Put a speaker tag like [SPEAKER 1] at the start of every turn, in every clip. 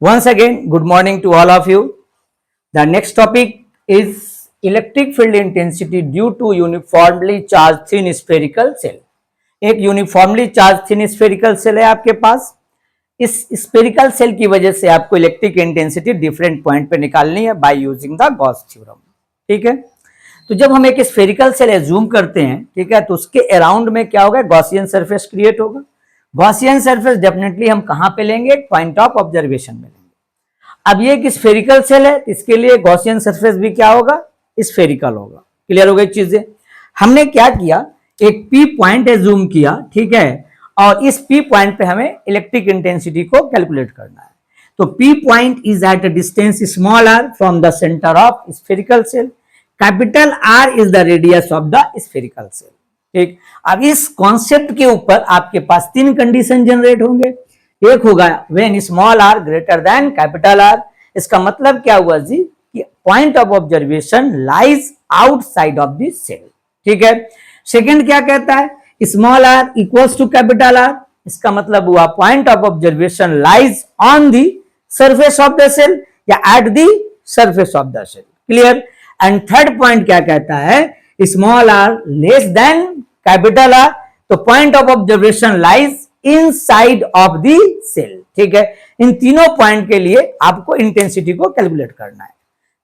[SPEAKER 1] Once again, good morning to all of you. The next topic is electric field intensity due to uniformly charged thin spherical cell. एक uniformly charge thin spherical shell है आपके पास. इस spherical shell की वजह से आपको electric intensity different point पे निकालनी है bye using the Gauss theorem. ठीक है, तो जब हम एक स्फेरिकल सेल एज्यूम करते हैं, ठीक है, तो उसके अराउंड में क्या होगा, गॉसियन सरफेस क्रिएट होगा. गॉसियन सरफेस डेफिनेटली हम कहां पे लेंगे, एक पॉइंट ऑफ ऑब्जर्वेशन में लेंगे. अब ये एक स्फेरिकल सेल है, इसके लिए गॉसियन सरफेस भी क्या होगा, स्फेरिकल होगा. क्लियर हो गई चीजें. हमने क्या किया, एक पी पॉइंट एज्यूम किया, ठीक है, और इस पी पॉइंट पे हमें इलेक्ट्रिक इंटेंसिटी को कैलकुलेट करना है. तो P point is at a distance small R from the centre of spherical shell. Capital R is the radius of the spherical shell. ठीक, अब इस कॉन्सेप्ट के ऊपर आपके पास तीन कंडीशन जनरेट होंगे. एक होगा when small R greater than capital R. इसका मतलब क्या हुआ जी, कि point of observation lies outside of the cell. ठीक है. सेकंड क्या कहता है, small R equals to capital R. इसका मतलब हुआ point of observation lies on the surface of the cell या at the surface of the cell. Clear. And third point क्या कहता है, small R less than capital are. तो point of observation lies inside of the cell. ठीक है, इन तीनों point के लिए आपको इंटेंसिटी को कैलकुलेट करना है.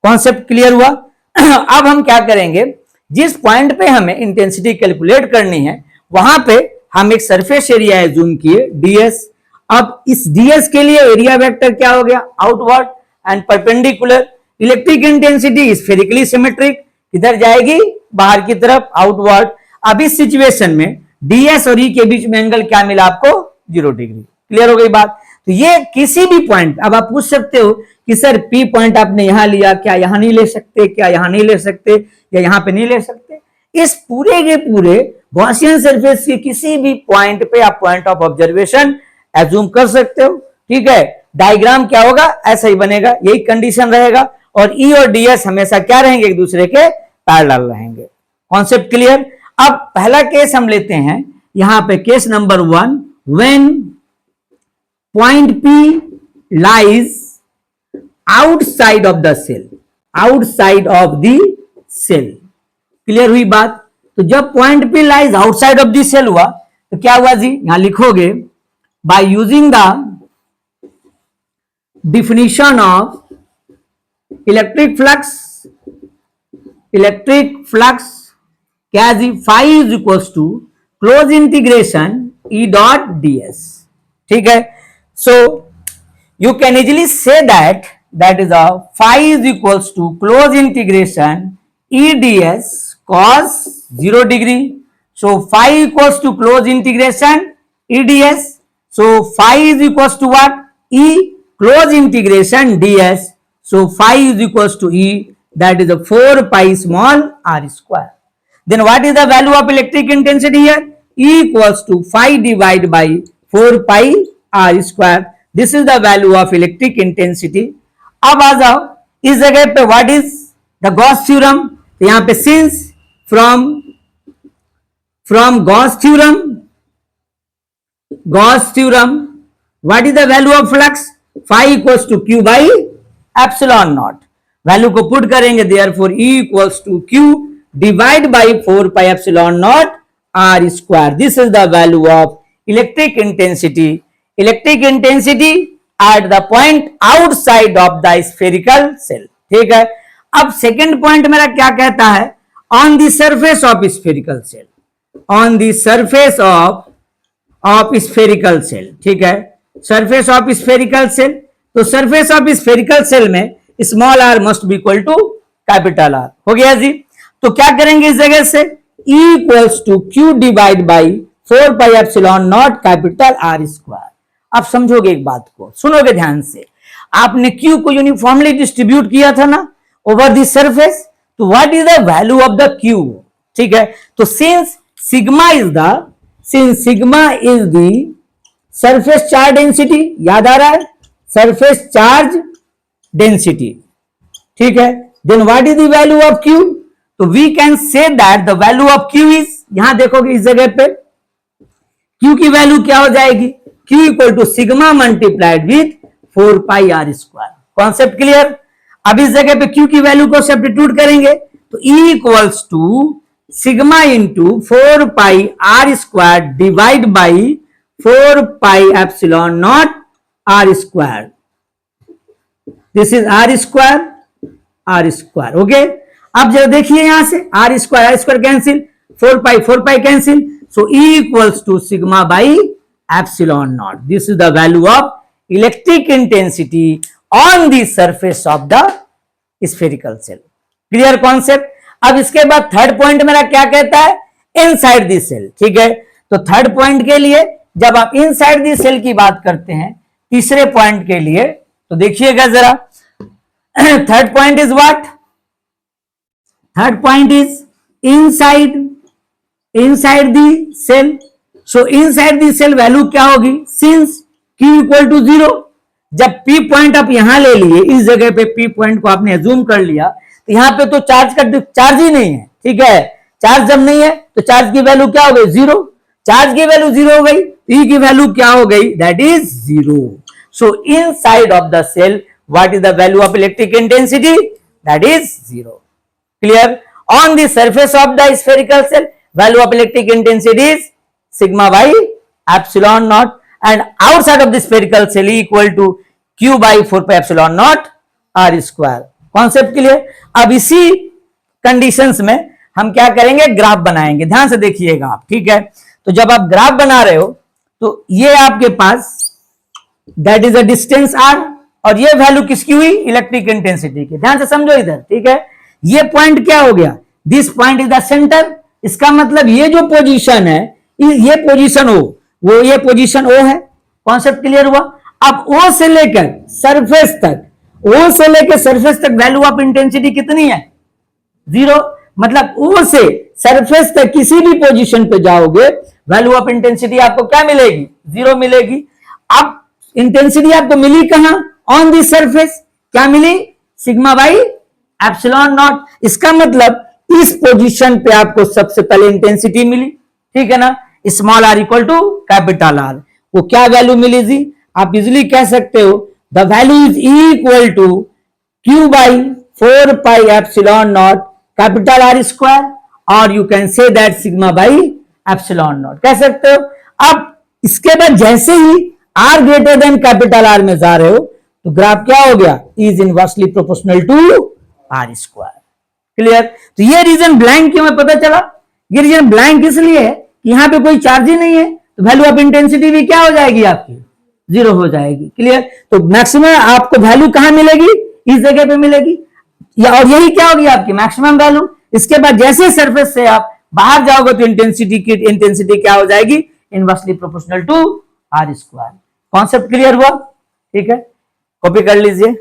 [SPEAKER 1] कॉन्सेप्ट क्लियर हुआ. अब हम क्या करेंगे, जिस पॉइंट पे हमें इंटेंसिटी कैलकुलेट करनी है वहां पे हम एक सरफेस एरिया एज्यूम किए ds. अब इस ds के लिए एरिया वेक्टर क्या हो गया, outward and perpendicular. Electric intensity spherically symmetric, इधर जाएगी बाहर की तरफ, आउटवर्ड. अब इस सिचुएशन में ds और e के बीच में एंगल क्या मिला आपको, 0 डिग्री. क्लियर हो गई बात. तो ये किसी भी पॉइंट, अब आप पूछ सकते हो कि सर पी पॉइंट आपने यहां लिया, क्या यहां नहीं ले सकते, क्या यहां नहीं ले सकते, या यहां पे नहीं ले सकते. इस पूरे के पूरे गॉसियन सरफेस के किसी भी पॉइंट पे आप पॉइंट ऑफ ऑब्जर्वेशन एज्यूम कर सकते हो. ठीक है, डायग्राम क्या होगा, ऐसा ही बनेगा, यही कंडीशन रहेगा. और ई और ds हमेशा क्या रहेंगे, एक दूसरे के पैरेलल रहेंगे. Concept clear. अब पहला केस हम लेते हैं, यहां पे case number 1, when point P lies outside of the cell. Outside of the cell. Clear हुई बात. तो जब point P lies outside of the cell हुआ तो क्या हुआ जी, यहां लिखोगे by using the definition of electric flux. Electric flux क्या जी, phi is equals to close integration E dot ds. ठीक है. So you can easily say that is phi is equals to close integration E ds cos 0 degree. So phi equals to close integration E ds. So phi is equals to what, E close integration ds. So phi is equals to E, that is a 4 pi small r square. Then what is the value of electric intensity here? E equals to phi divided by 4 pi r square. This is the value of electric intensity. अब आ जाओ इस जगह पे, what is the Gauss theorem. तो यहां पे since from Gauss theorem what is the value of flux, phi equals to Q by epsilon naught. Value को put करेंगे, therefore E equals to Q divide by 4 pi epsilon naught r square. This is the value of electric intensity. Electric intensity at the point outside of the spherical cell. ठीक है. अब second point मेरा क्या कहता है, on the surface of spherical cell. On the surface of spherical cell. ठीक है, surface of spherical cell. तो surface of spherical cell में small r must be equal to capital R. हो गया जी. तो क्या करेंगे इस जगह से, E equals to Q divide by 4 pi epsilon naught capital R square. आप समझोगे एक बात को, सुनोगे ध्यान से. आपने Q को यूनिफॉर्मली डिस्ट्रीब्यूट किया था ना ओवर द सरफेस. तो what is the value of the Q. ठीक है, तो since sigma is the surface charge density, याद आ रहा है, सरफेस चार्ज डेंसिटी. ठीक है, then what is the value of Q. तो we can say that the value of Q is, यहां देखोगे इस जगह पे Q की वैल्यू क्या हो जाएगी, Q equal to sigma multiplied with 4 pi R square. Concept clear. अब इस जगह पे क्यू की वैल्यू को सब्स्टिट्यूट करेंगे तो E equals to sigma into 4 pi R square divide by 4 pi epsilon naught R square. This is R square okay. अब जरा देखिए यहां से R square cancel, 4 pi cancel, so E equals to sigma by epsilon naught. This is the value of electric intensity on the surface of the spherical shell. Clear concept. अब इसके बाद third point मेरा क्या कहता है, inside the cell. ठीक है, तो थर्ड पॉइंट के लिए जब आप इनसाइड द सेल की बात करते हैं, तीसरे पॉइंट के लिए तो देखिएगा जरा, third point is what, third point is inside the shell. So inside the shell value क्या होगी, सिंस Q इक्वल टू 0, जब P पॉइंट आप यहां ले लिए, इस जगह पे P पॉइंट को आपने अज्यूम कर लिया, तो यहां पे तो चार्ज ही नहीं है। ठीक है, चार्ज जब नहीं है तो चार्ज की वैल्यू क्या हो गई, 0। चार्ज की वैल्यू 0 हो गई, E की वैल्यू क्या हो गई, that is 0। So inside of the shell what is the value of electric intensity, that is 0। Clear. On the surface of the spherical shell value of electric intensity is sigma by epsilon naught, and outside of the spherical cell E equal to Q by 4 pi epsilon naught R square। Concept clear. अब इसी conditions में हम क्या करेंगे, graph बनाएंगे। ध्यान से देखिएगा आप। ठीक है, तो जब आप ग्राफ बना रहे हो तो ये आपके पास that is a distance R, और ये वैल्यू किसकी हुई, इलेक्ट्रिक इंटेंसिटी की। ध्यान से समझो इधर। ठीक है, ये पॉइंट क्या हो गया, this point is the centre. इसका मतलब ये जो पोजीशन है, ये पोजीशन O, वो ये पोजीशन O है। कॉन्सेप्ट क्लियर हुआ। अब O से लेकर सरफेस तक, O से लेकर सरफेस तक वैल्यू ऑफ इंटेंसिटी कितनी है, 0। मतलब O से सरफेस तक किसी भी पोजीशन पे जाओगे, वैल्यू ऑफ इंटेंसिटी आपको क्या मिलेगी, 0 मिलेगी। अब इंटेंसिटी आपको मिली कहां, ऑन दी सरफेस, क्या मिली, सिग्मा बाई एप्सिलॉन नॉट। इसका मतलब इस पोजीशन पे आपको सबसे पहले इंटेंसिटी मिली। ठीक है ना, small r equal to capital R। वो क्या वैल्यू मिली जी, आप इजिली कह सकते हो the value is equal to Q by 4 pi epsilon not capital R square, और you can say that sigma by epsilon not कह सकते हो। अब इसके बाद जैसे ही R greater than capital R में जा रहे हो तो ग्राफ क्या हो गया, is inversely proportional to R square. Clear. तो ये रीजन ब्लैंक क्यों है पता चला, ये रीजन ब्लैंक इसलिए है यहां पे कोई चार्ज ही नहीं है, तो वैल्यू ऑफ इंटेंसिटी भी क्या हो जाएगी आपकी, 0 हो जाएगी। क्लियर। तो मैक्सिमम आपको वैल्यू कहां मिलेगी, इस जगह पे मिलेगी, या और यही क्या होगी आपकी मैक्सिमम वैल्यू। इसके बाद जैसे सरफेस से आप बाहर जाओगे तो इंटेंसिटी क्या हो जाएगी, inversely proportional to R square. Concept clear हुआ। ठीक है, कॉपी कर लीजिए।